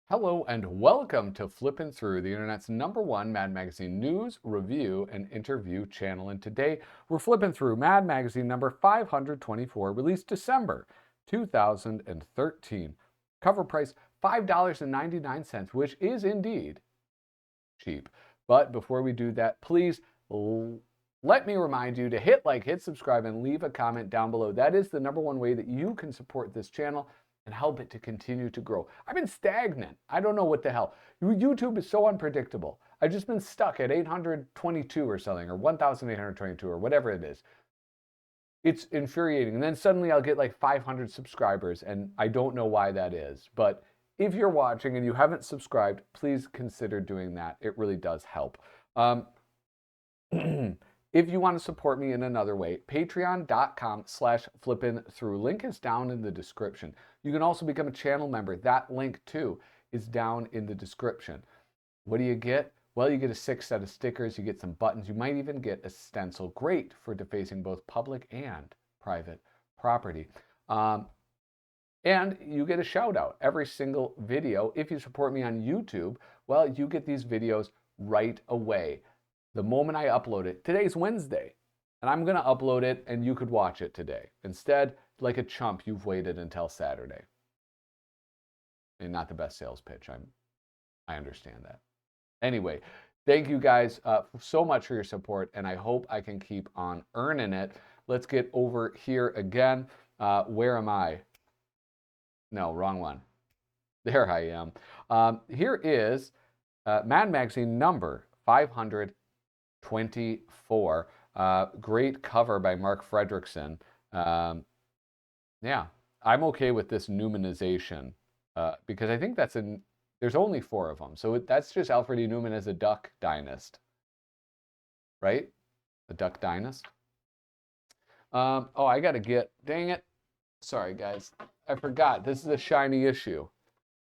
Hello and welcome to Flippin' Through, the internet's #1 Mad Magazine news, review, and interview channel. And today we're flipping through Mad Magazine number 524, released December 2013. Cover price $5.99, which is indeed cheap. But before we do that, please let me remind you to hit like, hit subscribe, and leave a comment down below. That is the #1 way that you can support this channel and help it to continue to grow. I've been stagnant. I don't know what the hell. YouTube is so unpredictable. I've just been stuck at 822 or something, or 1,822 or whatever it is. It's infuriating. And then suddenly I'll get like 500 subscribers, and I don't know why that is. But if you're watching and you haven't subscribed, please consider doing that. It really does help. If you want to support me in another way, patreon.com/flippinthrough. Link is down in the description. You can also become a channel member. That link too is down in the description. What do you get? Well, you get a 6 set of stickers, you get some buttons, you might even get a stencil. Great for defacing both public and private property. And you get a shout out every single video. If you support me on YouTube, well, you get these videos right away. The moment I upload it. Today's Wednesday, and I'm going to upload it and you could watch it today. Instead, like a chump, you've waited until Saturday. And not the best sales pitch. I understand that. Anyway, thank you guys so much for your support, and I hope I can keep on earning it. Let's get over here again. Where am I? No, wrong one. There I am. Here is Mad Magazine number 524. Great cover by Mark Fredrickson. Yeah, I'm okay with this Neumanization because I think that's there's only 4 of them. So that's just Alfred E. Neuman as a duck dynast, right? The duck dynast. Oh, I got to dang it. Sorry, guys. I forgot. This is a shiny issue.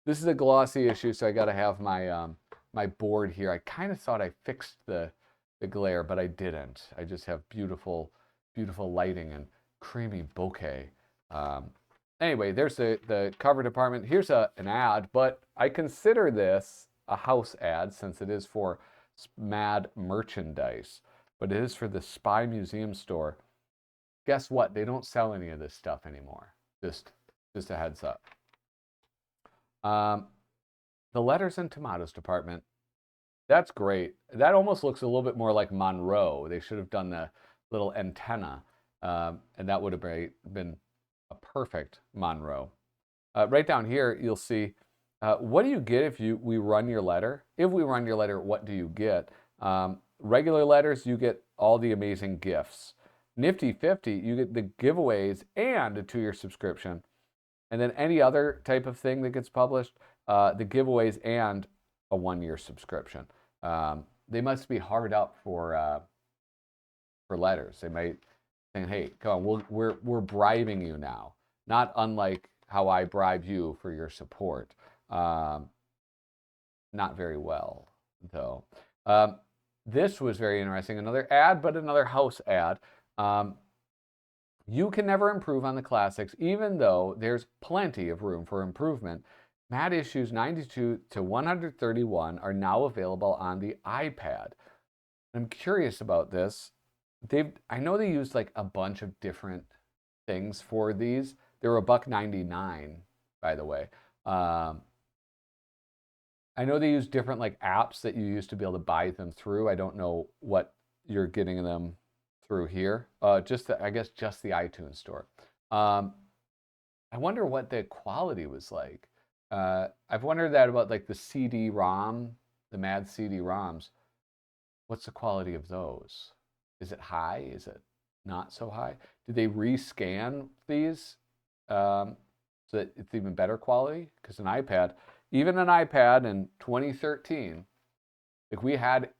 This is a glossy issue, so I got to have my my board here. I kind of thought I fixed the glare, but I didn't. I just have beautiful, beautiful lighting and creamy bokeh. Anyway, there's the cover department. Here's an ad, but I consider this a house ad since it is for Mad merchandise, but it is for the Spy Museum store. Guess what? They don't sell any of this stuff anymore. Just a heads up. The letters and tomatoes department. That's great. That almost looks a little bit more like Monroe. They should have done the little antenna, and that would have been a perfect Monroe. Right down here, you'll see, what do you get if we run your letter? If we run your letter, what do you get? Regular letters, you get all the amazing gifts. Nifty 50, you get the giveaways and a 2-year subscription. And then any other type of thing that gets published, the giveaways and a 1-year subscription. They must be hard up for letters. They might think, hey, come on, we're bribing you now. Not unlike how I bribe you for your support. Not very well, though. This was very interesting. Another ad, but another house ad. You can never improve on the classics, even though there's plenty of room for improvement. Mad issues 92 to 131 are now available on the iPad. I'm curious about this. I know they used like a bunch of different things for these. They were $1.99, by the way. I know they use different like apps that you used to be able to buy them through. I don't know what you're getting them through here. I guess just the iTunes store. I wonder what the quality was like. I've wondered that about like the CD-ROM, the Mad CD-ROMs. What's the quality of those? Is it high? Is it not so high? Did they rescan these so that it's even better quality? Because even an iPad in 2013, like we had,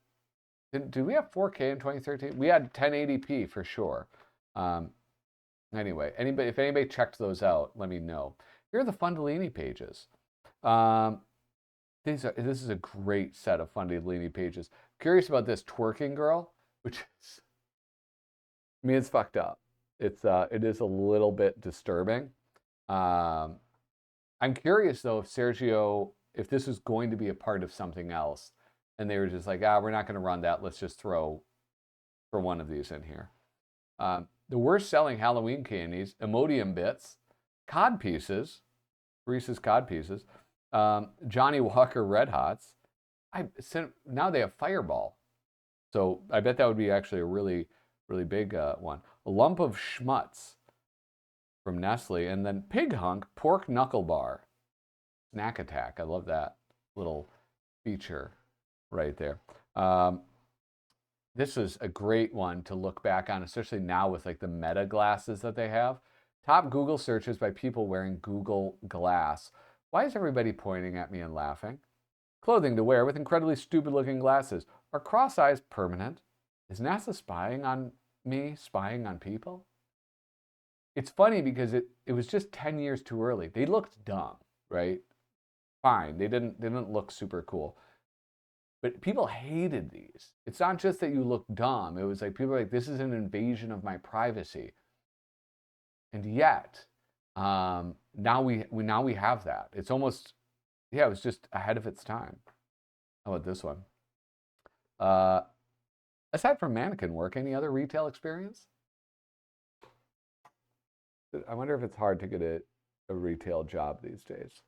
did we have 4K in 2013? We had 1080p for sure. Anyway, if anybody checked those out, let me know. Here are the Fundellini pages. This is a great set of Fundellini pages. Curious about this twerking girl, which is I mean, it's fucked up. It is a little bit disturbing. Um, I'm curious though if Sergio, if this is going to be a part of something else, and they were just like, we're not going to run that. Let's just throw for one of these in here. The worst selling Halloween candies, Imodium bits, cod pieces, Reese's cod pieces, Johnny Walker Red Hots. Now they have Fireball. So I bet that would be actually a really, really big one. A lump of schmutz from Nestle, and then Pig Hunk Pork Knuckle Bar. Snack Attack. I love that little feature right there. This is a great one to look back on, especially now with like the Meta glasses that they have. Top Google searches by people wearing Google Glass. Why is everybody pointing at me and laughing? Clothing to wear with incredibly stupid looking glasses. Are cross eyes permanent? Is NASA spying on me, spying on people? It's funny because it was just 10 years too early. They looked dumb, right? Fine. They didn't look super cool. But people hated these. It's not just that you look dumb. It was like people were like, this is an invasion of my privacy. And yet, now we have that. It's almost, yeah, it was just ahead of its time. How about this one? Aside from mannequin work, any other retail experience? I wonder if it's hard to get a retail job these days.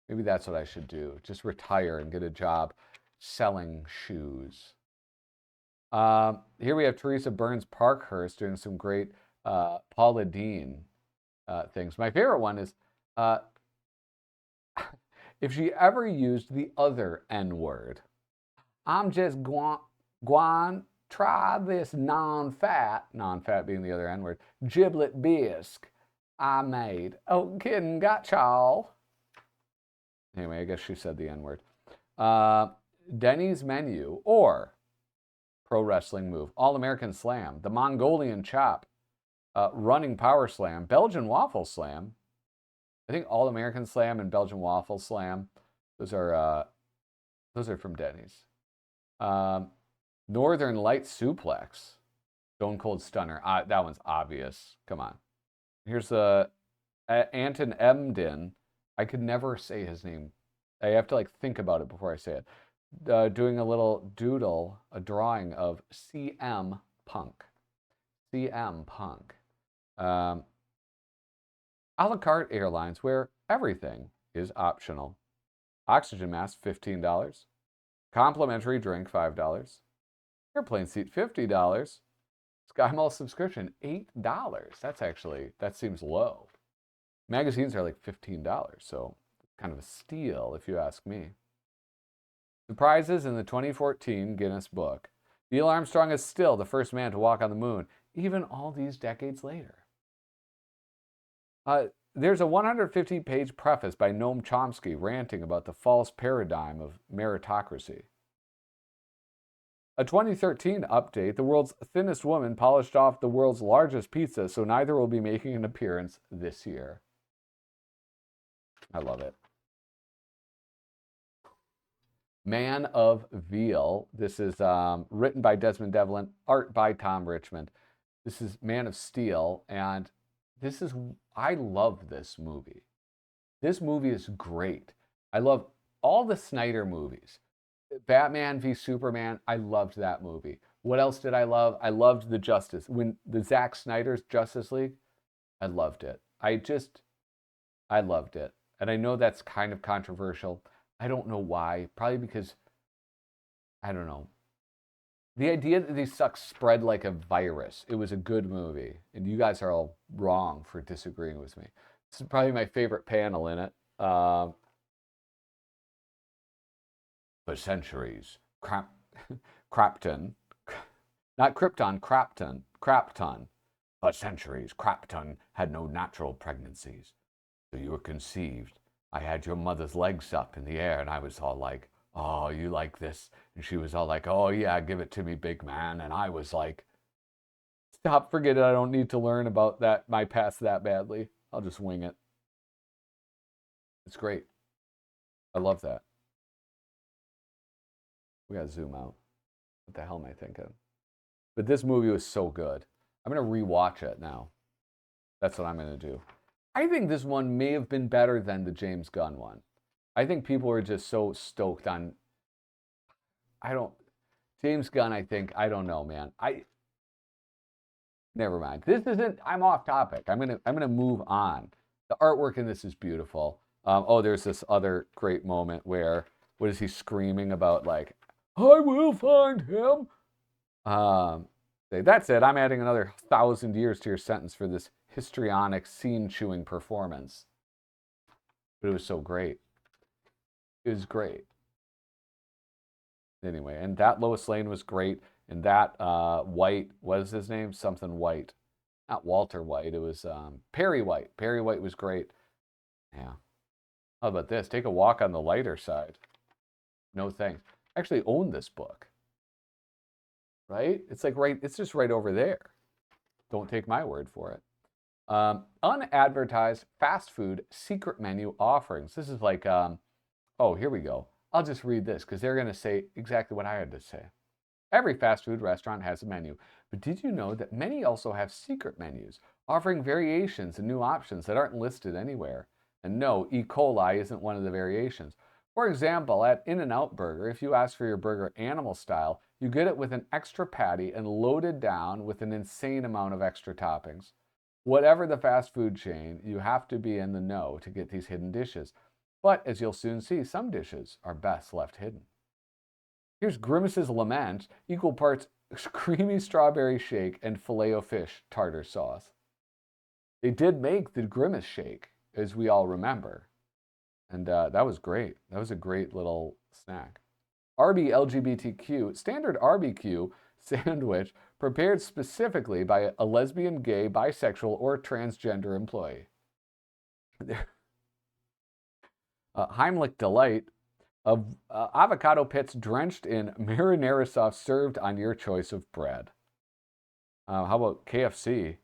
Maybe that's what I should do. Just retire and get a job selling shoes. Here we have Teresa Burns Parkhurst doing some great Paula Deen things. My favorite one is if she ever used the other N word. I'm just going try this non-fat being the other N word, giblet bisque I made. Oh, kidding, got y'all. Anyway, I guess she said the N word. Denny's menu or pro wrestling move, All American Slam, the Mongolian Chop, Running Power Slam, Belgian Waffle Slam. I think All American Slam and Belgian Waffle Slam, those are from Denny's. Northern Light Suplex, Stone Cold Stunner. That one's obvious. Come on. Here's Anton Emden. I could never say his name. I have to like think about it before I say it. Doing a little doodle, a drawing of CM Punk. CM Punk. A la carte airlines where everything is optional. Oxygen mask, $15. Complimentary drink, $5. Airplane seat, $50. Sky Mall subscription, $8. That seems low. Magazines are like $15, so kind of a steal if you ask me. Surprises in the 2014 Guinness Book. Neil Armstrong is still the first man to walk on the moon, even all these decades later. There's a 150-page preface by Noam Chomsky ranting about the false paradigm of meritocracy. A 2013 update, the world's thinnest woman polished off the world's largest pizza, so neither will be making an appearance this year. I love it. Man of Veal. This is written by Desmond Devlin, art by Tom Richmond. This is Man of Steel, and I love this movie. This movie is great. I love all the Snyder movies. Batman v Superman, I loved that movie. What else did I love? I loved the Zack Snyder's Justice League. I loved it. I loved it. And I know that's kind of controversial. I don't know why. Probably because, I don't know. The idea that these sucks spread like a virus. It was a good movie. And you guys are all wrong for disagreeing with me. This is probably my favorite panel in it. For centuries, Crapton, not Krypton, Crapton. For centuries, Crapton had no natural pregnancies. So you were conceived. I had your mother's legs up in the air, and I was all like, oh, you like this? And she was all like, oh, yeah, give it to me, big man. And I was like, stop, forget it. I don't need to learn about my past that badly. I'll just wing it. It's great. I love that. We gotta zoom out. What the hell am I thinking? But this movie was so good. I'm going to rewatch it now. That's what I'm going to do. I think this one may have been better than the James Gunn one. I think people were just so stoked on. I don't. James Gunn, I don't know, man. Never mind. This isn't. I'm off topic. I'm gonna move on. The artwork in this is beautiful. There's this other great moment where what is he screaming about? Like, I will find him. That's it. I'm adding another 1,000 years to your sentence for this histrionic, scene-chewing performance. But it was so great. It was great. Anyway, and that Lois Lane was great. And that White, what is his name? Something White. Not Walter White. It was Perry White. Perry White was great. Yeah. How about this? Take a walk on the lighter side. No thanks. I actually own this book. Right? It's like it's just right over there. Don't take my word for it. Unadvertised fast food secret menu offerings. This is like, here we go. I'll just read this because they're going to say exactly what I had to say. Every fast food restaurant has a menu, but did you know that many also have secret menus, offering variations and new options that aren't listed anywhere? And no, E. coli isn't one of the variations. For example, at In-N-Out Burger, if you ask for your burger animal style, you get it with an extra patty and loaded down with an insane amount of extra toppings. Whatever the fast food chain, you have to be in the know to get these hidden dishes. But as you'll soon see, some dishes are best left hidden. Here's Grimace's Lament, equal parts creamy strawberry shake and filet-o-fish tartar sauce. They did make the Grimace shake, as we all remember. And that was great. That was a great little snack. Arby LGBTQ, standard RBQ sandwich prepared specifically by a lesbian, gay, bisexual, or transgender employee. Heimlich Delight, of avocado pits drenched in marinara sauce served on your choice of bread. How about KFC?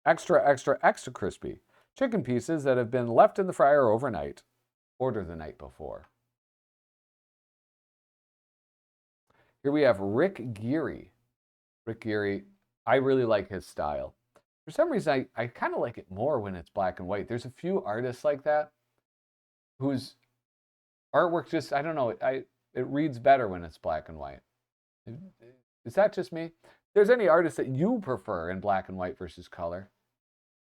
Extra, extra, extra crispy. Chicken pieces that have been left in the fryer overnight. Order the night before. Here we have Rick Geary. Rick Geary, I really like his style. For some reason, I kind of like it more when it's black and white. There's a few artists like that whose artwork just, I don't know, it reads better when it's black and white. Is that just me? If there's any artist that you prefer in black and white versus color,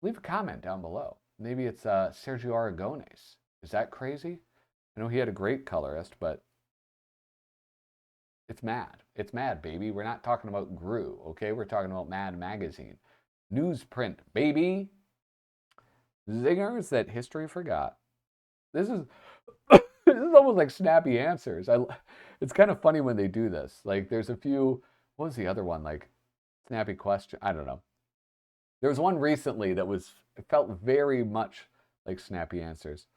leave a comment down below. Maybe it's Sergio Aragones. Is that crazy? I know he had a great colorist, but it's Mad. It's Mad, baby. We're not talking about Gru, okay? We're talking about Mad Magazine. Newsprint, baby. Zingers that history forgot. This is this is almost like snappy answers. It's kind of funny when they do this. Like there's a few, what was the other one? Like snappy question. I don't know. There was one recently that it felt very much like snappy answers.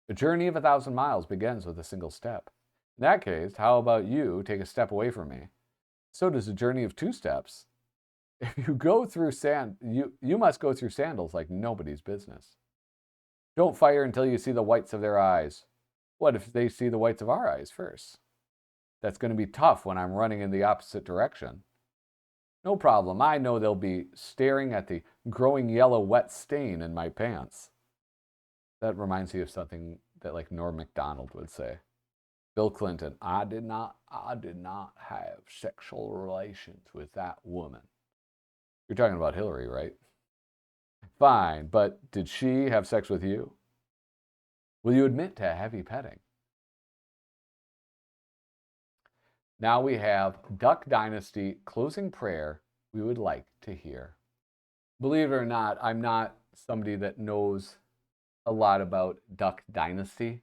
The journey of 1,000 miles begins with a single step. In that case, how about you take a step away from me? So does a journey of 2 steps. If you go through sand, you must go through sandals like nobody's business. Don't fire until you see the whites of their eyes. What if they see the whites of our eyes first? That's going to be tough when I'm running in the opposite direction. No problem. I know they'll be staring at the growing yellow wet stain in my pants. That reminds me of something that like Norm Macdonald would say. Bill Clinton, I did not have sexual relations with that woman. You're talking about Hillary, right? Fine, but did she have sex with you? Will you admit to heavy petting? Now we have Duck Dynasty closing prayer we would like to hear. Believe it or not, I'm not somebody that knows a lot about Duck Dynasty.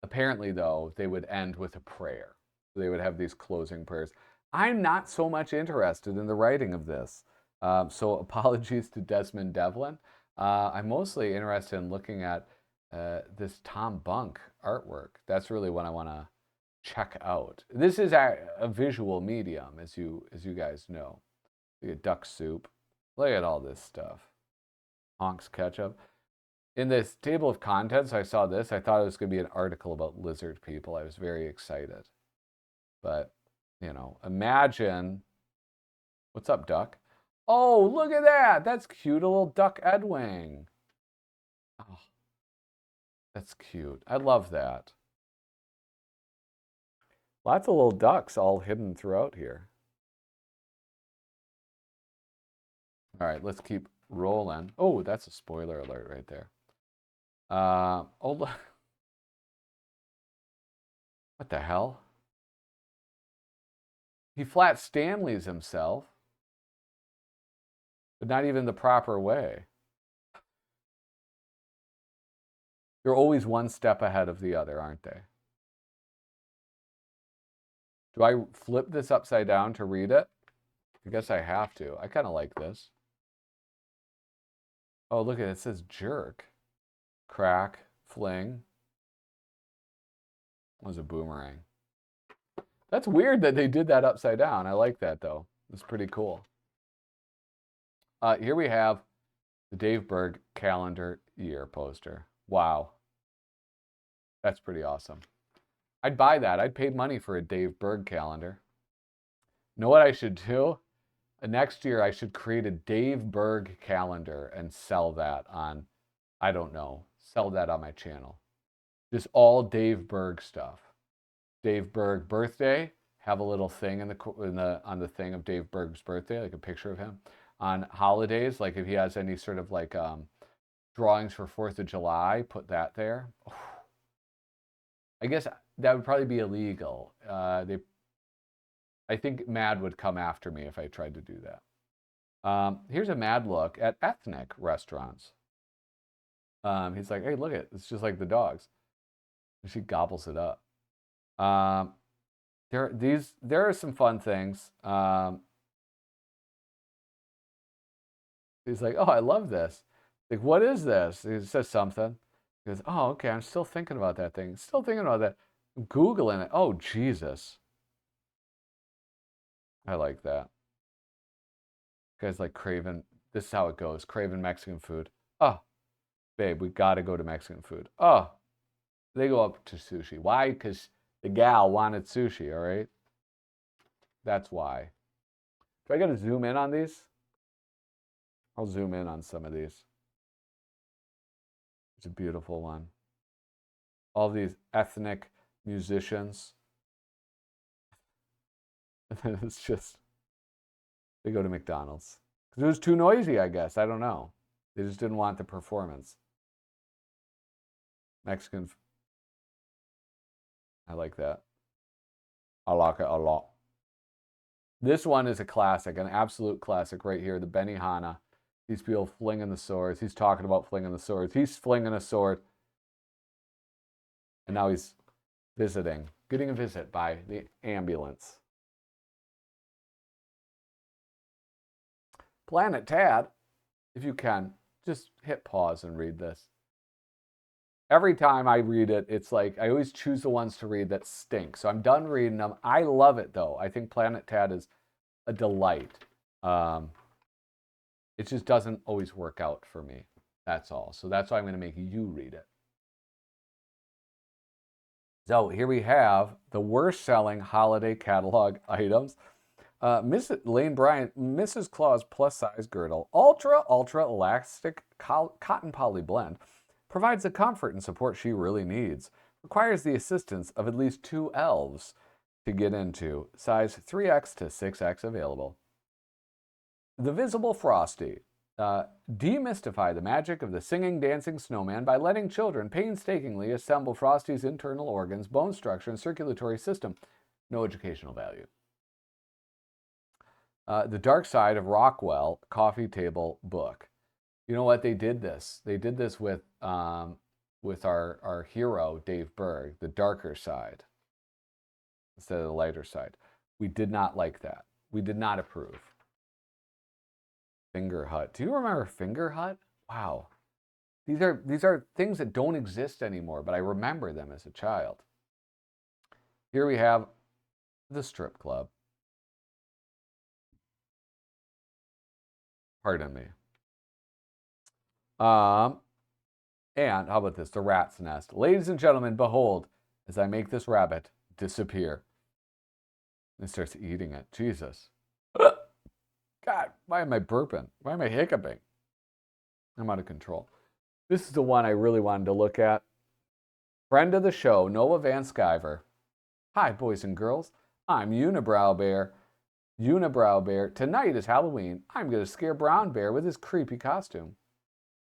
Apparently, though, they would end with a prayer. They would have these closing prayers. I'm not so much interested in the writing of this. So apologies to Desmond Devlin. I'm mostly interested in looking at this Tom Bunk artwork. That's really what I want to check out. This is a visual medium, as you guys know. Look at duck soup. Look at all this stuff. Honks ketchup. In this table of contents, I saw this. I thought it was going to be an article about lizard people. I was very excited. But You know, imagine. What's up, duck? Oh, look at that. That's cute. A little duck Edwing. Oh, that's cute. I love that. Lots of little ducks all hidden throughout here. All right, let's keep rolling. Oh, that's a spoiler alert right there. Oh, look. What the hell? He flat Stanleys himself, but not even the proper way. They're always one step ahead of the other, aren't they? Do I flip this upside down to read it? I guess I have to. I kind of like this. Oh, look at it. It says jerk. Crack, fling. That was a boomerang. That's weird that they did that upside down. I like that, though. It's pretty cool. Here we have the Dave Berg calendar year poster. Wow. That's pretty awesome. I'd buy that. I'd pay money for a Dave Berg calendar. Know what I should do? Next year, I should create a Dave Berg calendar and sell that on, I don't know, sell that on my channel. Just all Dave Berg stuff. Dave Berg birthday, have a little thing on the thing of Dave Berg's birthday, like a picture of him. On holidays, like if he has any sort of like drawings for 4th of July, put that there. I guess that would probably be illegal. I think Mad would come after me if I tried to do that. Here's a Mad look at ethnic restaurants. He's like, hey, look at it. It's just like the dogs. And she gobbles it up. There are some fun things. He's like, oh, I love this. Like, what is this? He says something. He goes, oh, okay, I'm still thinking about that thing. Still thinking about that. I'm Googling it. Oh, Jesus. I like that. Guys like craving. This is how it goes. Craving Mexican food. Oh, babe, we got to go to Mexican food. Oh, they go up to sushi. Why? Because the gal wanted sushi, all right? That's why. Do I got to zoom in on these? I'll zoom in on some of these. It's a beautiful one. All these ethnic musicians. It's just, they go to McDonald's. Because it was too noisy, I guess. I don't know. They just didn't want the performance. Mexican. I like that. I like it a lot. This one is a classic, an absolute classic right here. The Benihana. These people flinging the swords. He's talking about flinging the swords. He's flinging a sword. And now he's visiting, getting a visit by the ambulance. Planet Tad, if you can, just hit pause and read this. Every time I read it, it's like I always choose the ones to read that stink. So I'm done reading them. I love it, though. I think Planet Tad is a delight. It just doesn't always work out for me. That's all. So that's why I'm going to make you read it. So here we have the worst selling holiday catalog items. Lane Bryant, Mrs. Claus plus size girdle, ultra elastic cotton poly blend, provides the comfort and support she really needs. Requires the assistance of at least 2 elves to get into. Size 3X to 6X available. The Visible Frosty. Demystify the magic of the singing, dancing snowman by letting children painstakingly assemble Frosty's internal organs, bone structure, and circulatory system. No educational value. The Dark Side of Rockwell coffee table book. You know what? They did this. They did this with our hero, Dave Berg, the darker side instead of the lighter side. We did not like that. We did not approve. Finger Hut. Do you remember Finger Hut? Wow. These are things that don't exist anymore, but I remember them as a child. Here we have the strip club. Pardon me. And how about this? The rat's nest. Ladies and gentlemen, behold, as I make this rabbit disappear. And starts eating it. Jesus. God, why am I burping? Why am I hiccuping? I'm out of control. This is the one I really wanted to look at. Friend of the show, Noah Van Sciver. Hi, boys and girls. I'm Unibrow Bear. Unibrow Bear. Tonight is Halloween. I'm going to scare Brown Bear with his creepy costume.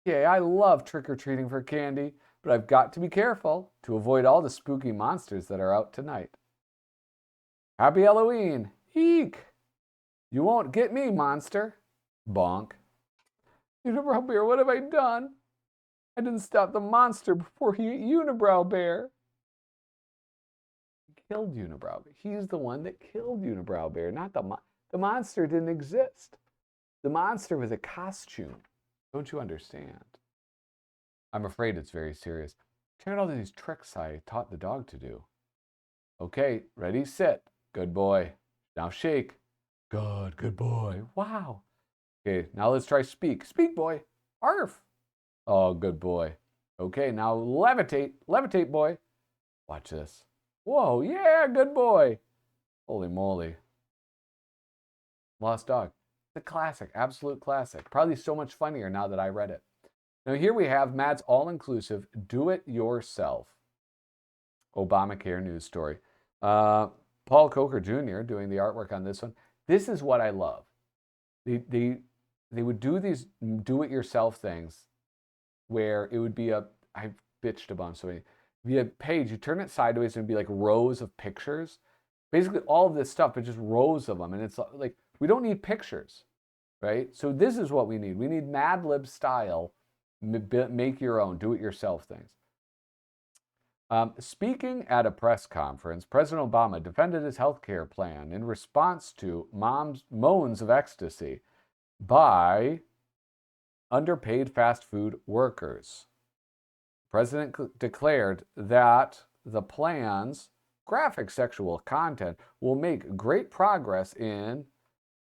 Yay, I love trick-or-treating for candy, but I've got to be careful to avoid all the spooky monsters that are out tonight. Happy Halloween! Eek! You won't get me, monster. Bonk. Unibrow Bear, what have I done? I didn't stop the monster before he ate Unibrow Bear. He killed Unibrow Bear. He's the one that killed Unibrow Bear, not the monster didn't exist. The monster was a costume. Don't you understand? I'm afraid it's very serious. Check out all these tricks I taught the dog to do. Okay, ready, sit. Good boy. Now shake. Good boy. Wow. Okay, now let's try speak. Speak, boy. Arf. Oh, good boy. Okay, now levitate. Levitate, boy. Watch this. Whoa, yeah, good boy. Holy moly. Lost Dog. It's a classic, absolute classic. Probably so much funnier now that I read it. Now here we have Matt's all-inclusive do-it-yourself Obamacare news story. Paul Coker Jr. doing the artwork on this one. This is what I love. They would do these do-it-yourself things where it would be I've bitched a bunch, so it'd be a page, you turn it sideways and it'd be like rows of pictures. Basically all of this stuff, but just rows of them. And it's like, we don't need pictures, right? So this is what we need. We need Mad Lib style, make your own, do-it-yourself things. Speaking at a press conference, President Obama defended his health care plan in response to moans of ecstasy by underpaid fast food workers. The president declared that the plan's graphic sexual content will make great progress in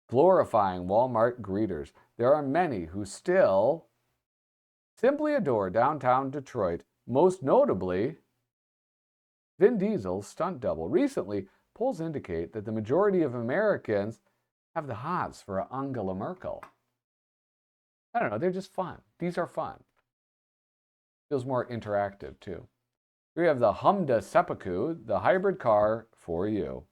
glorifying Walmart greeters. There are many who still simply adore downtown Detroit, most notably Vin Diesel's stunt double. Recently, polls indicate that the majority of Americans have the hots for Angela Merkel. I don't know, they're just fun. These are fun. Feels more interactive, too. We have the Humda Seppuku, the hybrid car for you.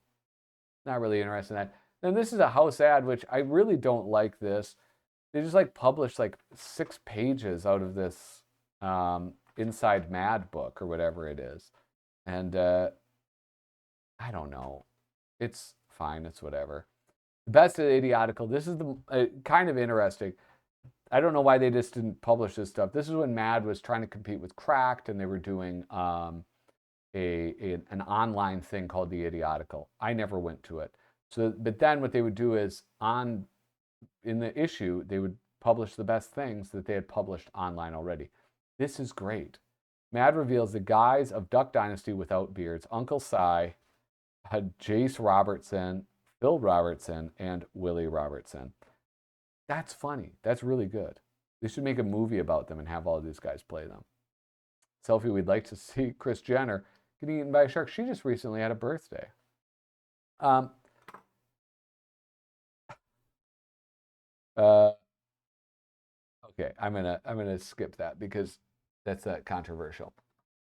Not really interested in that. Then this is a house ad, which I really don't like this. They just like published like 6 pages out of this Inside Mad book or whatever it is. And I don't know. It's fine. It's whatever. Best of the Idiotical. This is the kind of interesting. I don't know why they just didn't publish this stuff. This is when Mad was trying to compete with Cracked, and they were doing an online thing called the Idiotical. I never went to it. So, but then what they would do is in the issue, they would publish the best things that they had published online already. This is great. Mad reveals the guys of Duck Dynasty without beards. Uncle Si had Jace Robertson, Phil Robertson, and Willie Robertson. That's funny. That's really good. They should make a movie about them and have all these guys play them. Selfie, we'd like to see Kris Jenner getting eaten by a shark. She just recently had a birthday. Okay, I'm gonna skip that because that's controversial.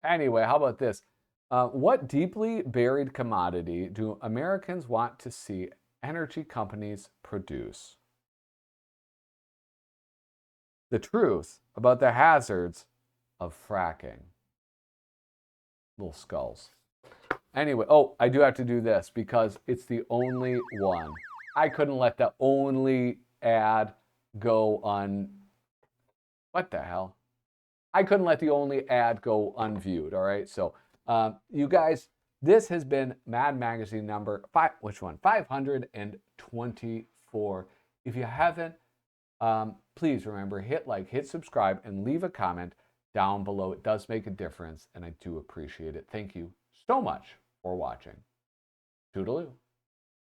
Anyway, how about this? What deeply buried commodity do Americans want to see energy companies produce? The truth about the hazards of fracking. Little skulls. Anyway, oh, I do have to do this because it's the only one. I couldn't let the only ad go what the hell? I couldn't let the only ad go unviewed, all right? So, you guys, this has been Mad Magazine number 5, which one? 524. If you haven't, please remember, hit like, hit subscribe, and leave a comment down below. It does make a difference, and I do appreciate it. Thank you so much for watching. Toodaloo.